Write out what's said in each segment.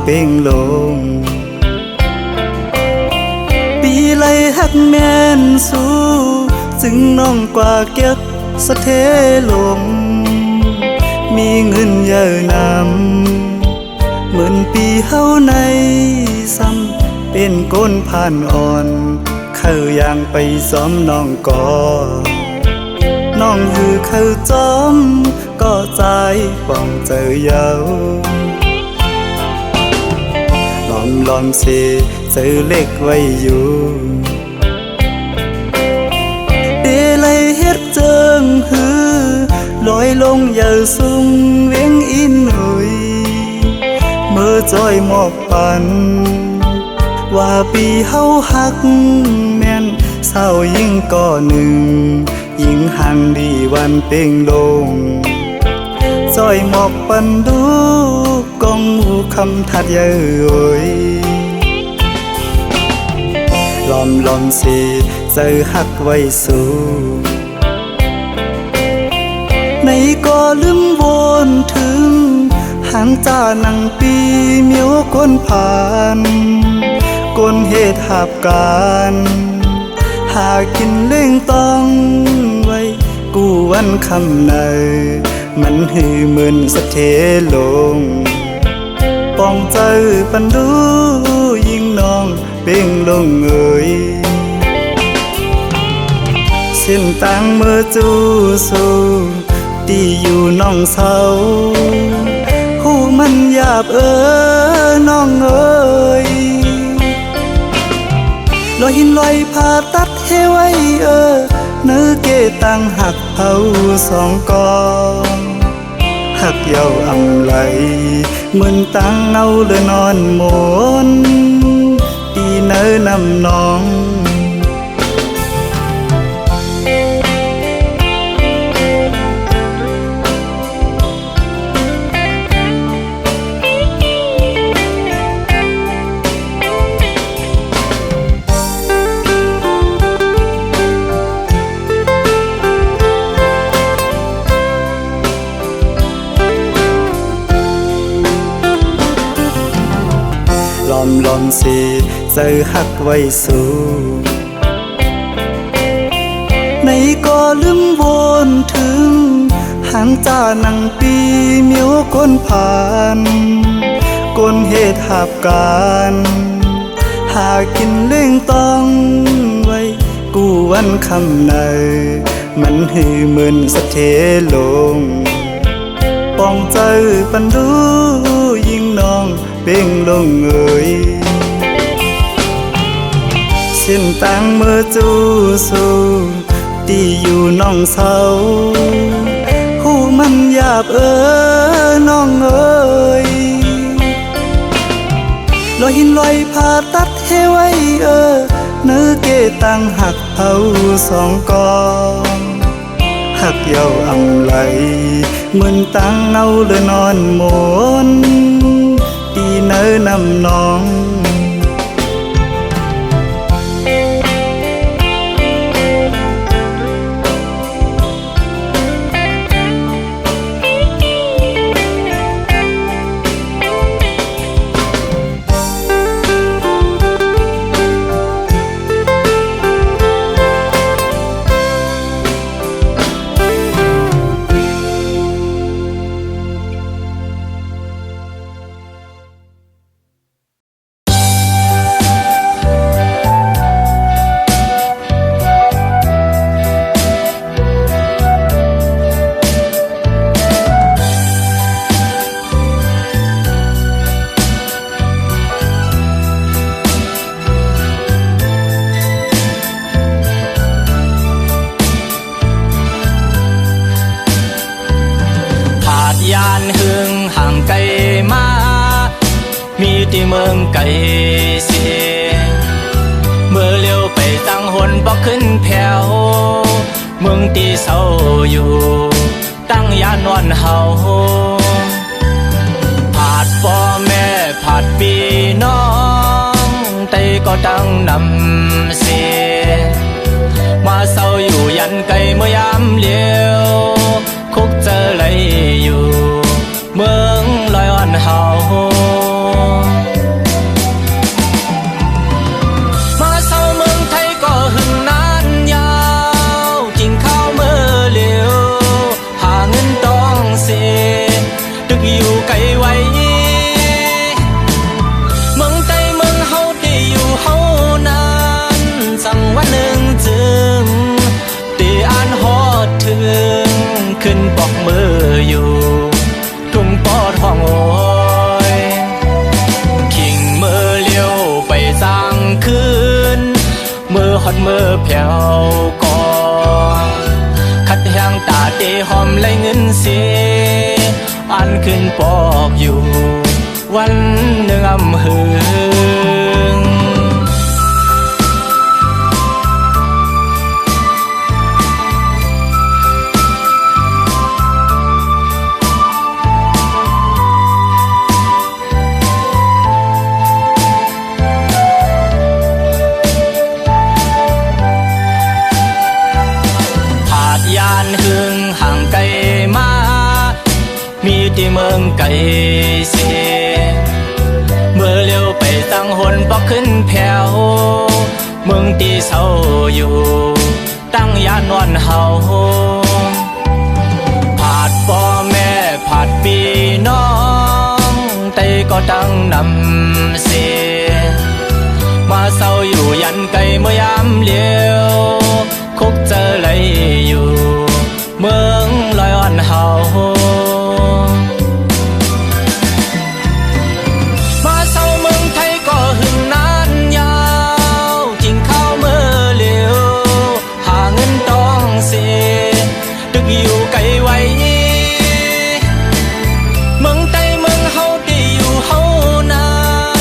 เป่งลงปีไลหักแม่นสู้จึงน้องกว่าเก็บสะเทลมมีเงินเยอะนำเหมือนปีเฮาในซ้ำเป็นก้นผ่านอ่อนเขาย่างไปซ้อมน้องก่อน้องหือเขาจอมก็ใจป้องเจอเยาลอมเสเจอเล็กไว้อยู่เดลัยเฮ็ดเจิงหือลอยลงอย่าสูงเวียงอินหุยเมื่อจอยหมอกปันว่าปีเฮาหักแม่นเศร้ายิ่งก่อหนึ่งยิ่งหันดีวันเป่งลงจอยหมอกปันดูกองหมู่คำทัดเย้ยลอมสิเจอหักไว้สู้ในก็ลืมวนถึงหางจานังปีเมียวคนผ่านก้นเหตุหาบการหากินเล่งต้องไว้กูวันคำในมันหือเหมือนสะเทลงป้องเจอปันดูยิ่งน้องเป่งลงเอ่ยเส้นต่างเมื่อจูสู้ตีอยู่น้องเศร้าหูมันหยาบน้องเอ่ยลอยหินลอยผ่าตัดเฮไว้เนื้อเกตังหักเผาสองกองหักเยาอำไหลเหมือนตังเอาเลยนอนหมนตีเนื้อนำน้องลอมสิเจอหักไว้สู้ในก็ลืมวนถึงหางจานังปีเมียวคนผ่านก้นเหตุหาบการหากินเล่งต้องไว้กูวันคำในมันหือเหมือนสะเทลงป้องเจอปันดูยิ่งน้องเป่งลงเอ่ยเส้นต่างเมื่อจูสู้ตีอยู่น้องเศร้าหูมันหยาบน้องเอ่ยลอยหินลอยผ่าตัดเฮไว้เนื้อเกตังหักเผาสองกองหักเยาอำไหลเหมือนตังเอาเลยนอนหมนตีเนื้อนำน้องที่เมืองไกลเสียเมื่อเลี้ยวไปตั้งหนบอกขึ้นแผ่วเมืองที่เศร้าอยู่ตั้งยานวันเฮาผาดพ่อแม่ผาดพี่น้องแต่ก็ตั้งนำเสียมาเศร้าอยู่ยันไกลเมื่อยามเลี้ยวคุกเจอไหลอยู่เมืองลอยวันเฮา ฮอดมือแผ่วก่อคัดแหงตาเดหอมไหลเงินเสียอันขึ้นปอกอยู่วันหนึ่งอำหึงหึงห่างไกลมามีที่เมืองไกลเสียเมื่อเลี้ยวไปตั้งหนปอกขึ้นแผ่วเมืองที่เศร้าอยู่ตั้งยานวันเฮาผาดพ่อแม่ผาดพี่น้องแต่ก็ตั้งนำเสียมาเศร้าอยู่ยันไกลเมื่อยามเลี้ยวคุกเจอไหลอยู่เมืองลอยอ่อนเฮามาเศร้าเมืองไทยก็หึงนานยาวกินข้าวเมื่อเลี้ยวหาเงินต้องเสียตึกอยู่ไกลไว้เมืองไทยเมืองเฮาที่อยู่เฮานา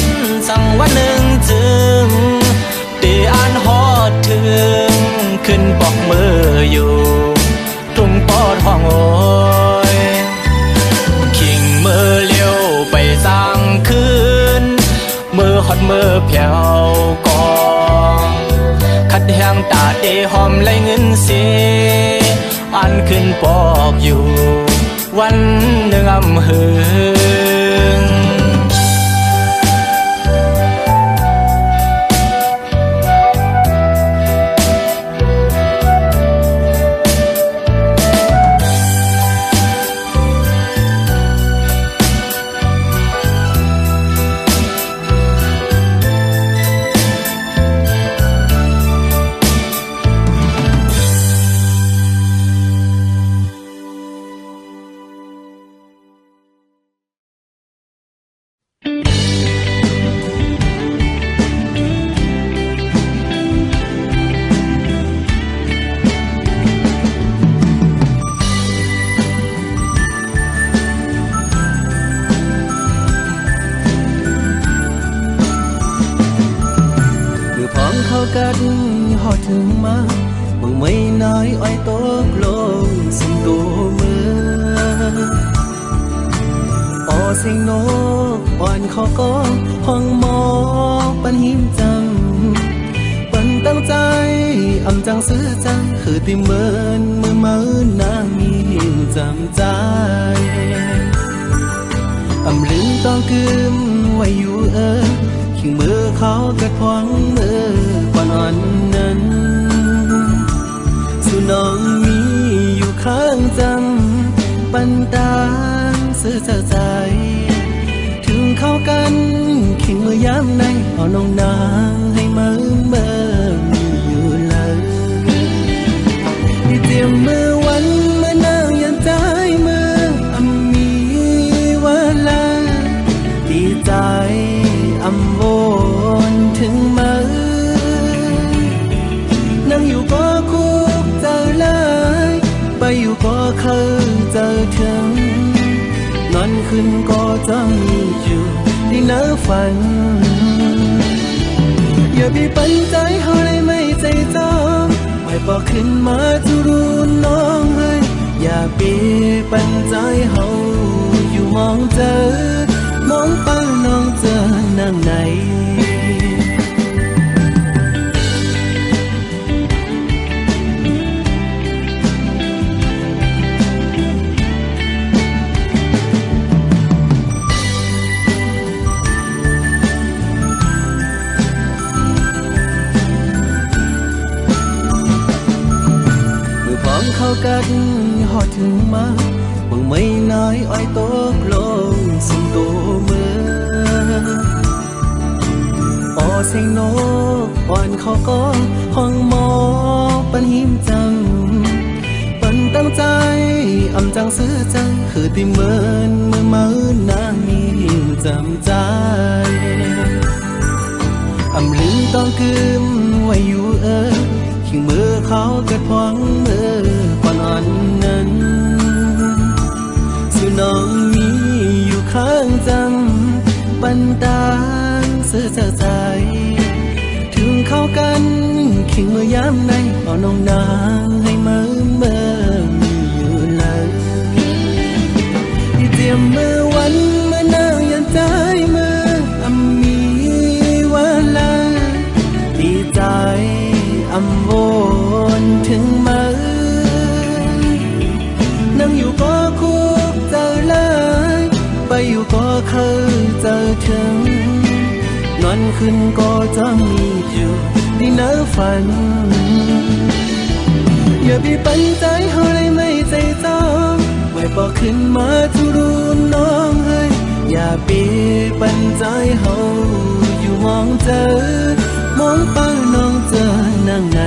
นสั่งวันหนึ่งจึงที่อ่านฮอดถึงขึ้นปอกมืออยู่ทุ่งปอดห้องโอยขิงมือเลี้ยวไปสร้างคืนมือฮอดมือแผ่วก่อคัดแหงตาเดหอมไหลเงินเสียอันขึ้นปอกอยู่วันหนึ่งอำหึงกันหอดถึงมามึงไม่น้อยอ้อยตกลงสิงตัวเมือออเสียงนกอ่อนขอก็ห้องหมอปันหิมจังปันตั้งใจอำจังซื้อจังคือติเมินมือมือนางมีหิมจำใจอำลืมต้องกึมไว้อยู่ขิงมือเขากระทวงมือก่อนอ่อนนั้นสุน้องมีอยู่ข้างจำปันตางซื้อใจถึงเข้ากันขิงมือยามในเอาน้องนางให้มือมีอยู่เลยที่เตรียมมือวันเมื่อนางยันใจมือมีวันละดีใจอำวนถึงมือนั่งอยู่ก็คุกเจอเลยไปอยู่ก็เคยเจอถึงนอนขึ้นก็จ้องอยู่ที่เนื้อฝันอย่าไปปันใจเฮาเลยไม่ใจจ้องไม่บอกขึ้นมาจะรู้น้องให้อย่าไปปันใจเฮาอยู่มองเจอมองเป้าน้องเจอนั่งไหนมือพร้อมเข้ากันหอดถึงมามึงไม่น้อยอ้อยตกลงสิงตัวเมือออเสียงนกอ่อนเขาก็ห้องหมอปันหิมจังปันตั้งใจอำจังซื้อจังคือติเมินมือมือนางมีหิมจำใจอำลืมต้องกึมไว้อยู่ ทิ้งมือเขาเกิดพวงมือก่อนอ่อนนั้นสู่น้องมีอยู่ข้างจำบันดาลเสื้อใจถึงเข้ากันขิงเมื่อยามในเอาน้องนางให้เมื่มีอยู่เลยเตรียมมือวันเมื่อนางยันใจมือมีวันละดีใจอำวนถึงมือนั่งอยู่ก็คุกเจอเลยไปอยู่ก็เคยเจอถึงนอนขึ้นก็จะมีอยู่ที่เนื้อฝันอย่าไปปันใจเฮาเลยไม่ใจจองไว้บอกขึ้นมาทุรูน้องเฮ้ยอย่าไปปันใจเฮาอยู่มองเจอมองป้าน้องเจอนั่งไหน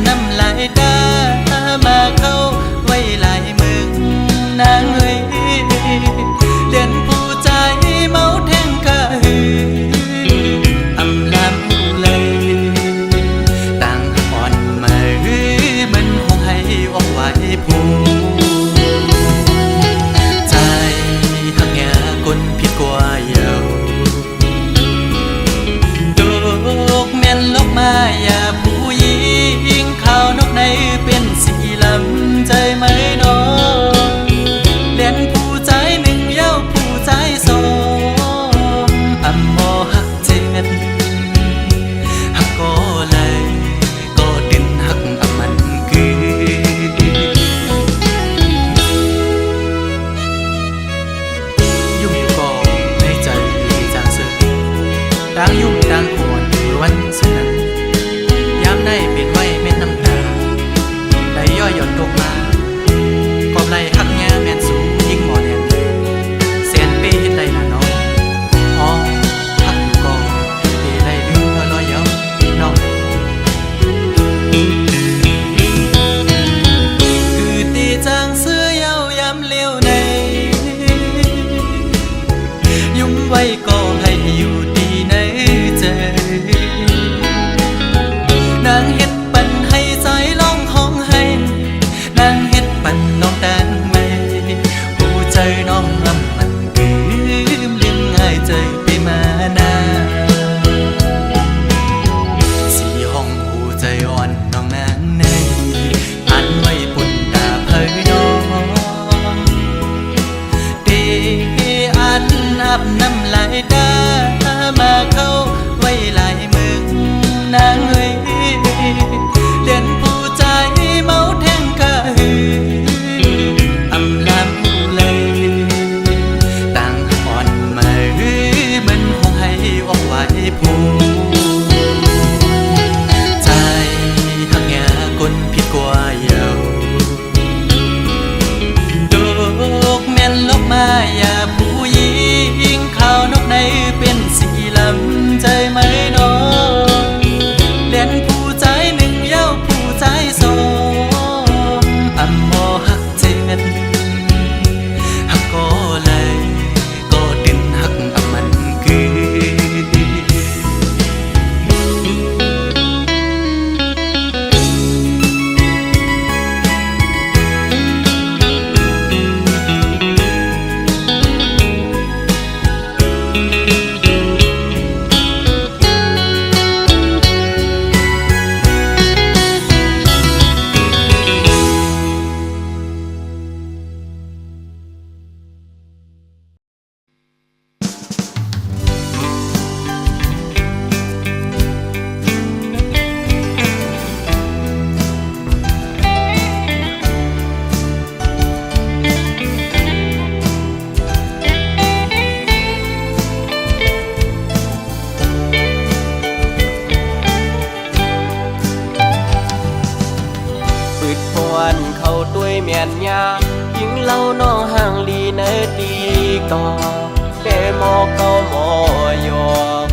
น้ำลายตามาเข้าไว้ลายมึงนางเอ้ยเลียนผู้ใจเมาแทงกะหืออำลำเลยต่างอ่อนมามันคงให้ออกไว้ผู้ใจหักแง่คนผิดกว่าเยาดอกแม่นลกมาอย่าผู้หญิงข้าวนกในเป็นสีลำใจไหมน้องเล่นผู้ใจหนึ่งเย้าผู้ใจสองอำบ่หักเจ็ดหักก็เลยก็ดินหักอำมันคือยุ่งก็ในใจจากเสือต่างยุ่งต่างขวนวันสุดนั้นยามได้เปลี่ยนไว้เม็ดน้ำตาได้ย่อยหย่อนตกมากอบไหลหักแง่แม่นสูงยิ่งหมอแดนเสียนเป้เฮ็ดได้ละน้องอ๋อหักอยู่ก่อเป้ได้ลืมเพื่อรอยเย้าน้องคือตีจางเสื้อเย้ายามเลี้ยวในยุ่งไว้ก็ให้อยู่ดีในใจนางเฮ็ดไป เมียนยายิงเล่าน้องห่างลีเนดีก็เดโมก็โมยอก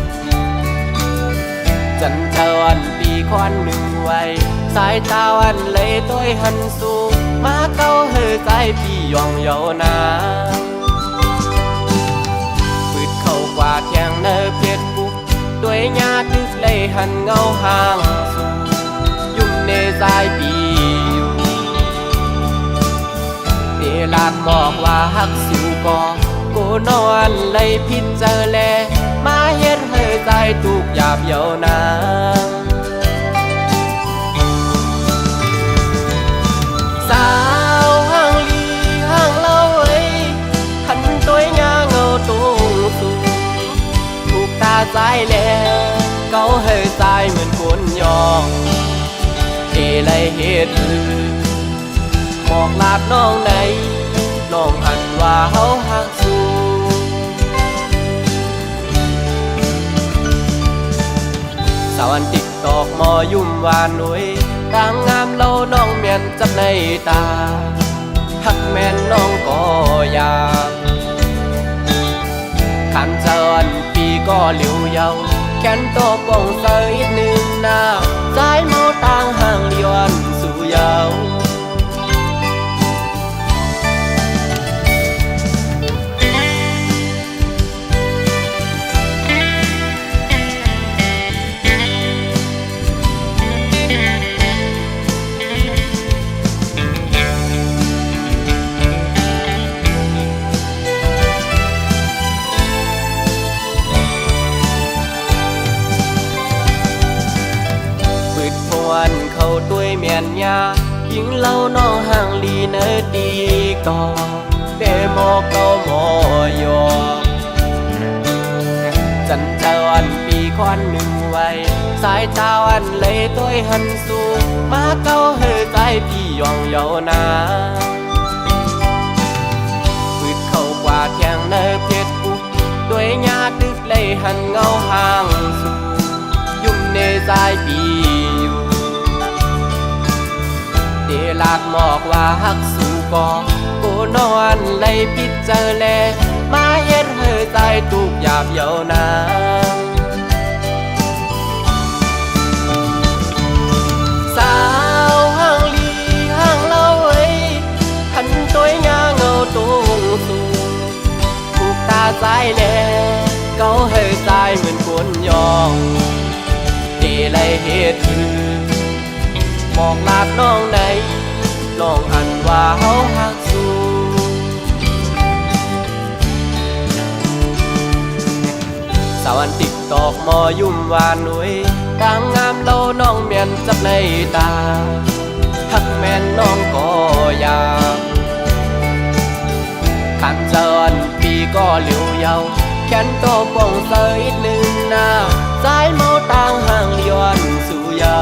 จันเจ้าอันปีควันหนึ่งไว้สายตาวันเลยต้อยหันสู่มาเก้าเฮอใจพี่ยองเยานาปืดเข้ากว่าแทงเนอเพียดบุกด้วยญาติเลยหันเงาห่างสู่ยุ่มเนใจปีอยู่เดลาดบอกว่าฮักสิวก็กูนอนเลยพิจเจอแลมาเฮ็ดเฮอใจตุกหยาบเยานาสาวห่างลีห่างเล่าไว้ขันตัวหญ้าเงาตรงสูงถูกตาใจแล้วเก้าเฮอใจเหมือนคนยองเอเลยเฮ็ดหมอกลาดน้องในน้องหันว่าเฮาหักสูสาวอันติ๊กตอกมอยุ่มวานหนุ่ยต่างงามเล่าน้องเมียนจับในตาหักแม่นน้องก็อยากขันเจอันปีก็เหลียวเยาแขนโตป่องเสยหนึ่งหน้าใจเมาต่างห่างเลียนสู่เยาเขาด้วยเมียนยายิงเล่าน้องห่างลีเนดีก็เดโมก็โมยอกจันเจ้าอันปีควันหนึ่งไว้สายตาวันเลยต้อยหันสู่มาเก้าเฮอใจพี่ยองเยานาปืดเข้ากว่าแทงเนเพชรบุกด้วยญาติเลยหันเงาห่างสู่ยุ่มเนใจปีอยู่เดลาดหมอกว่าฮักสู่ก็กูนอนเลยพิจเจอแลมาเฮ็ดเฮอใจตุกหยาบเยานาสาวห่างลีห่างเล่าไว้ขันตัวหญ้าเงาตรงสูงถูกตาใจแลเก้าเฮอใจเหมือนคนยองเดเลยเฮ็ดบอกลาดน้องในน้องหันว่าเฮาหักสู่สาวอันติ๊กตอกมอยุ่มวานหนุ่ยต่างงามเล่าน้องเมียนจับในตาหักแม่นน้องก็อยากขันเจอันปีก็เหลียวเยาแขนโตป่องเสยหนึ่งหน้าใจเมาต่างห่างเลียนสู่เยา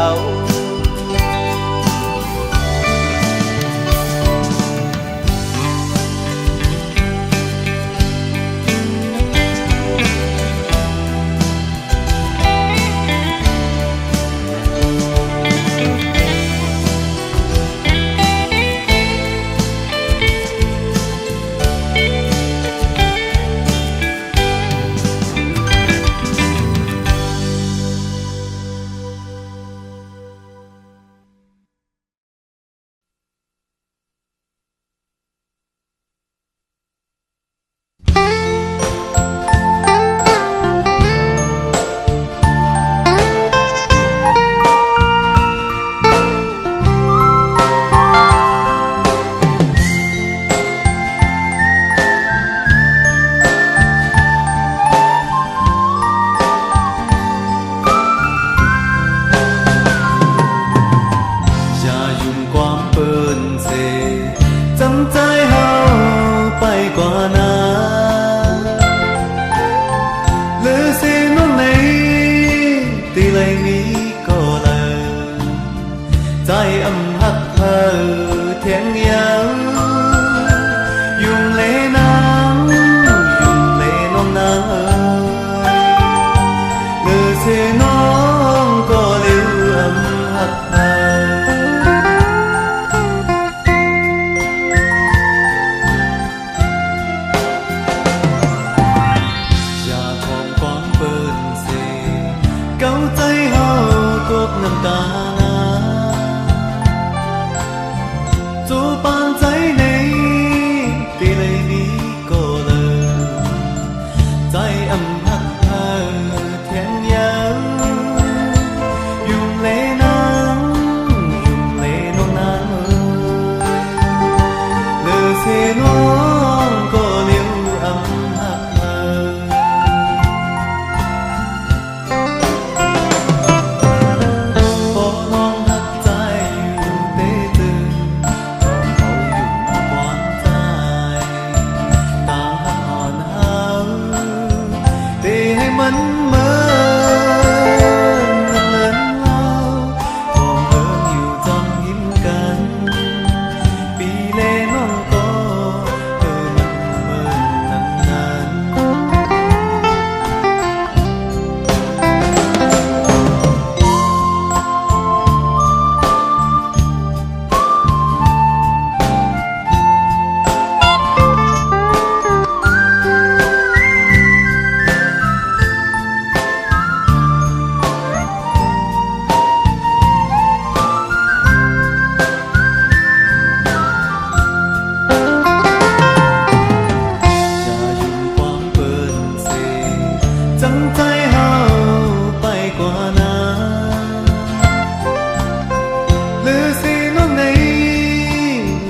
lư xì nó này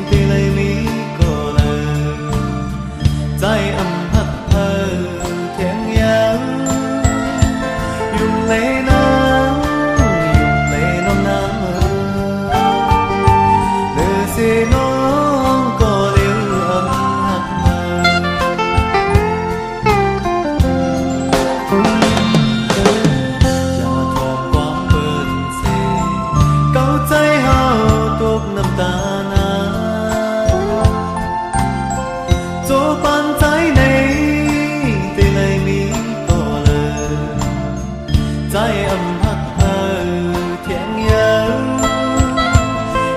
thì lấy mi cô lơ trái âm hắt thơ thiên nhớ dùng lấy nó nắng lư xì nó có liêu âm hắt mơน้ำตานาโจปันใจในที่เลยมีก็เลยใจอำหักเธอเทียงเยอะ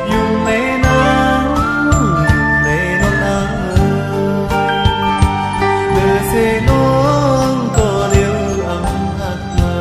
อยู่ในน้ำอยู่ในน้ำน้ำเดือเสียน้องก็เลี้ยวอำหักเธอ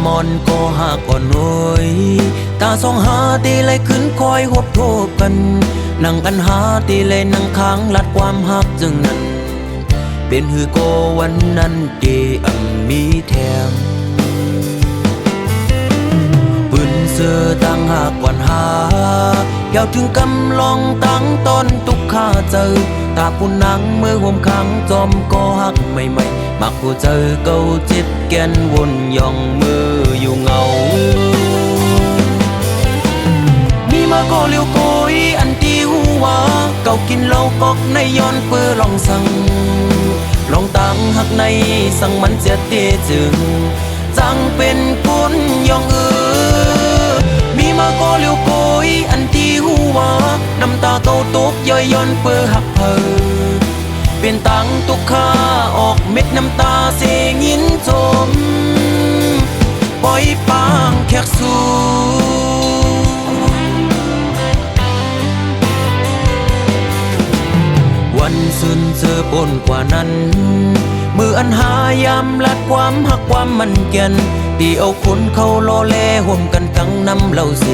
มอนก็หากก่อนหน่อยตาสองหาตีเลยขึ้นคอยหบโทบกันนั่งกันหาตีเลยนั่งค้างลัดความหักจึงนั้นเป็นหือโกวันนั้นเดอำมีแถมปืนเสือตั้งหากก่อนหาเกี่ยวถึงกำลองตั้งต้นตุกข้าเจอตาปุ่นนังเมื่อห่มขังจอมก็หักใหม่ๆมักผู้เจอเก่าจิตแกนวนย่องมืออยู่เงามีมาก็เลี้ยวโกยอันที่หัวเก่ากินเหล้ากอกในย้อนเปื้อลองสั่งลองตั้งหักในสั่งมันเสียเตจึงจังเป็นคนย่องมีมาก็เลี้ยวโกยอันที่หัวน้ำตาเก่าตกย่อยย้อนเปื้อหักเพอเป็นตังตุกข้าออกเม็ดน้ำตาเสียงยินชมปล่อยปางแขกสู่วันซึนเจอปนกว่านั้นมืออันหายามลัดความหักความมันเกียนตีเอาคนเขาโลเลห่มกันตั้งน้ำเหล้าเส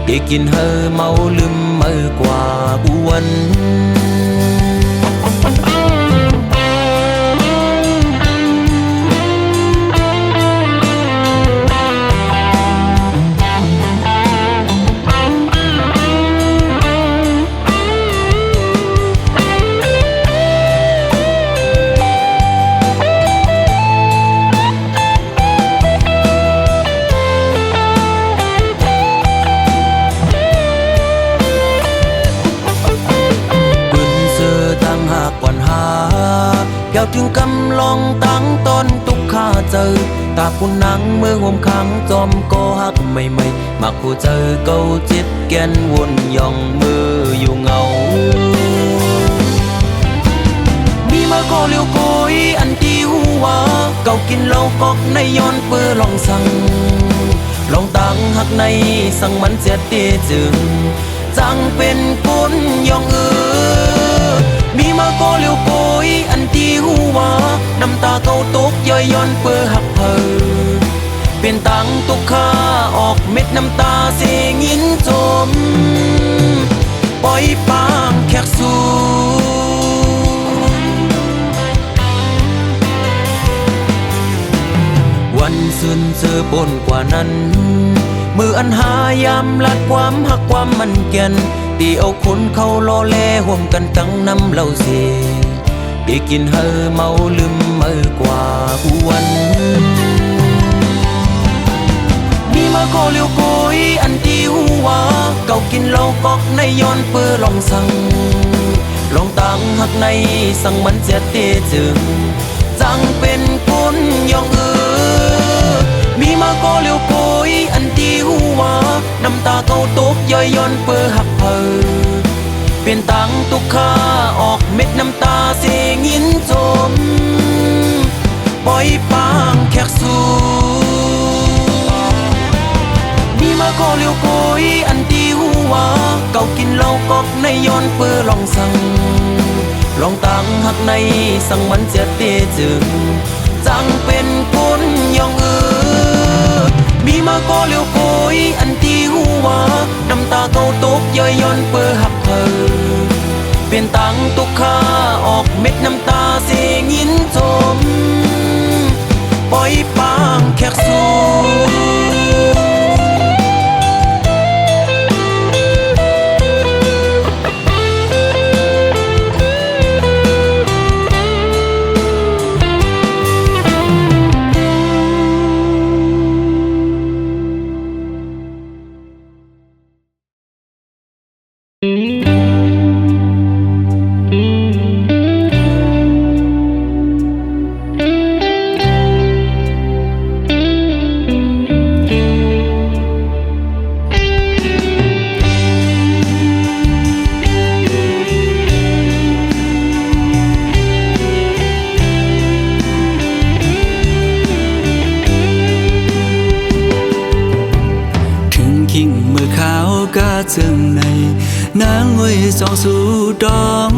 ตีกินเฮอเมาลืมเมื่อกว่าบวนเกี่ยวถึงกำลองตั้งต้นตุกข้าเจอตาปุ่นนังเมื่อห่มขังจอมก็หักใหม่ๆมักผู้เจอเก่าจิตแกนวนย่องมืออยู่เงามีมาก็เลี้ยวโกยอันที่หัวเก่ากินเหล้ากอกในย้อนเปื้อลองสั่งลองตั้งหักในสั่งมันเสียเตจึงจังเป็นคนย่องมีมาก็เลี้ยวโกยอันที่หัวน้ำตาเก่าตกย่อยย้อนเปื้อหักเพอเป็นตังตุกข้าออกเม็ดน้ำตาเสียงยินจม ปล่อยปางแขกสู่วันสุนเจอปนกว่านั้นมืออันหายามลัดความหักความมันแก่นตีเอาคนเข้าล้อแลห่วมกันตั้งน้ำเหล้าเสียได้กินเฮอเมาลืมมือกว่าผู้วันมีมาโกเลียวโกยอันที่หัวเก่ากินเหล้ากอกในย้อนเปื้อลองสั่งลองตั้งหักในสั่งมันเสียเตจึงจังเป็นคนยองมีมาโกเลียวโกยอันที่หัวน้ำตาเก่าตกย่อยย้อนเปื้อหักเพอเป็นตังตุกข้าออกเม็ดน้ำตาเสียงยินจมปล่อยปางแขกสู่มีมาโกเลียวโกยอันที่หัวเก่ากินเหล้ากอกในย้อนเปื้อลองสั่งลองตั้งหักในสั่งมันเสียเตจึงจังเป็นคนยองมีมาโกเลียวโกยอันที่หัวน้ำตาเก่าตกย่อยย้อนเปื้อหักเพอเป็นตังตุกข้าออกเม็ดน้ำตาเสียงยินจมปล่อยปางแขกสู่จึงในนางเวยจองสู่ดอง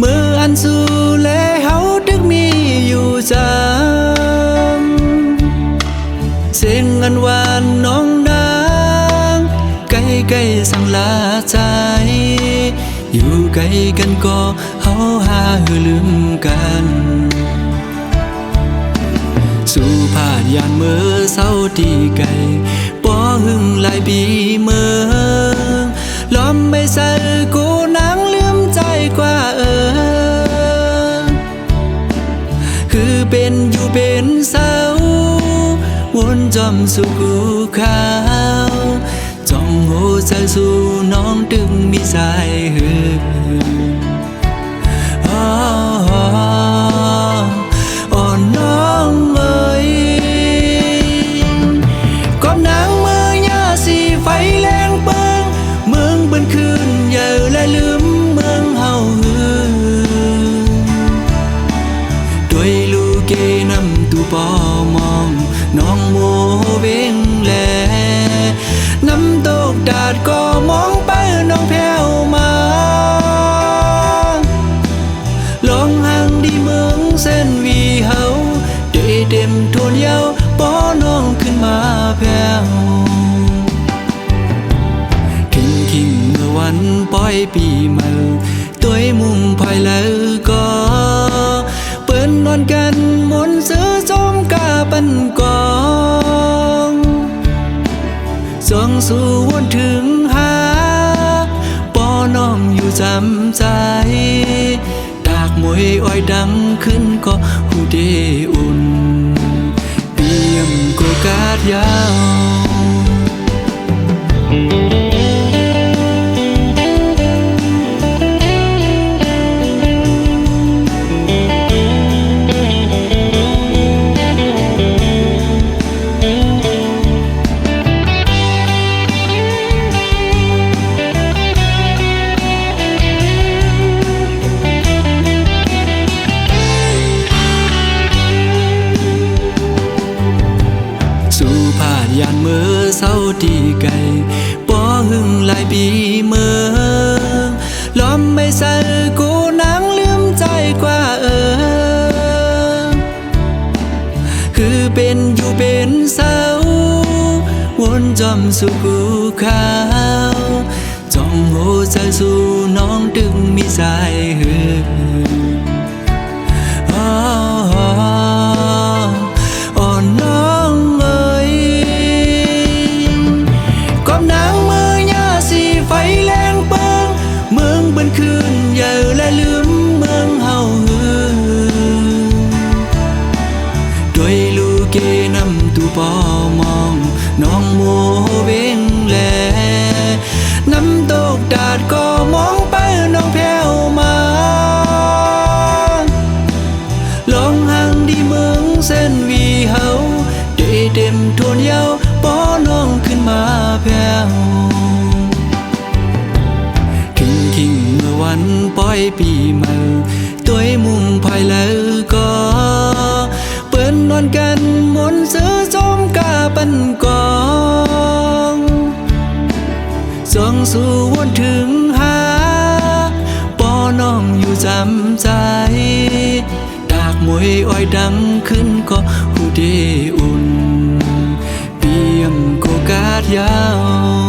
มืออันสู่และเฮาดึกมีอยู่จำเสียงอันหวานน้องนางใกล้ๆสั่งลาใจอยู่ใกล้กันก็เฮาหาลืมกันสู่ผาดยานเมื่อเศร้าที่ไกลป้อหึงหลายปีเมื่อล้อมไม่ใส่กูนางลืมใจกว่าคือเป็นอยู่เป็นเศร้าวนจอมสู่กูขาวจ้องหัวใจสู่น้องดึงมีสายหือน้องเอ๋ยก้มนางมือยาสีไฟแรงเปิงเมืองเบิ่นคืนอย่าและลืมเมืองเฮาด้วยลูกเกนำตูปอมองน้องโมเวงแลน้ำตกดาดก็มองไปน้องแผ่วมาลองห่างดีเมืองเส้นวีเฮาด้วยเต็มทวนเยาวป้อน้องขึ้นมาแผ่วคิงเมื่อวันปล่อยปีใหม่ตัวมุมภายแล้วก็เปิ้นนอนกันมนซื้อจมกาปันกองส่องสู่วนถึงหาป้อน้องอยู่จำใจดากมวยอ้อยดังขึ้นก็หูเดอุ่นเตรียมโกกาดยาวยานเมื่อเศร้าที่ไกลป้อหึงหลายปีเมื่อล้อมไม่ใส่กูนางลืมใจกว่าคือเป็นอยู่เป็นเศร้าวนจอมสู่กูขาวจ้องโห ใจสู่น้องตึงมีสายหืออ่อนน้องเอ๋ยกอบนางมือยาสีไฟแรงเปิงเมืองเป็นคืนเยอะและลืมเมืองเฮาหือด้วยลูกเกนำตูปอมองน้องโมเวงแลน้ำตกดาดก็มองไปน้องแพ้วมาลองห่างดีเมืองเส้นวีเฮาได้เต็มทวนเยาป้อน้องขึ้นมาแพ้วถึงคิงเมื่อวันปล่อยปีใหม่ตัวมุมภายแล้วก็เปิ้นนอนกันมนต์ซื้อจมกาปันกองส่องสู่วนถึงหาป้อน้องอยู่จำใจดากมวยอ้อยดังขึ้นก็หูเดอุ่นเปียงโกกาดยาว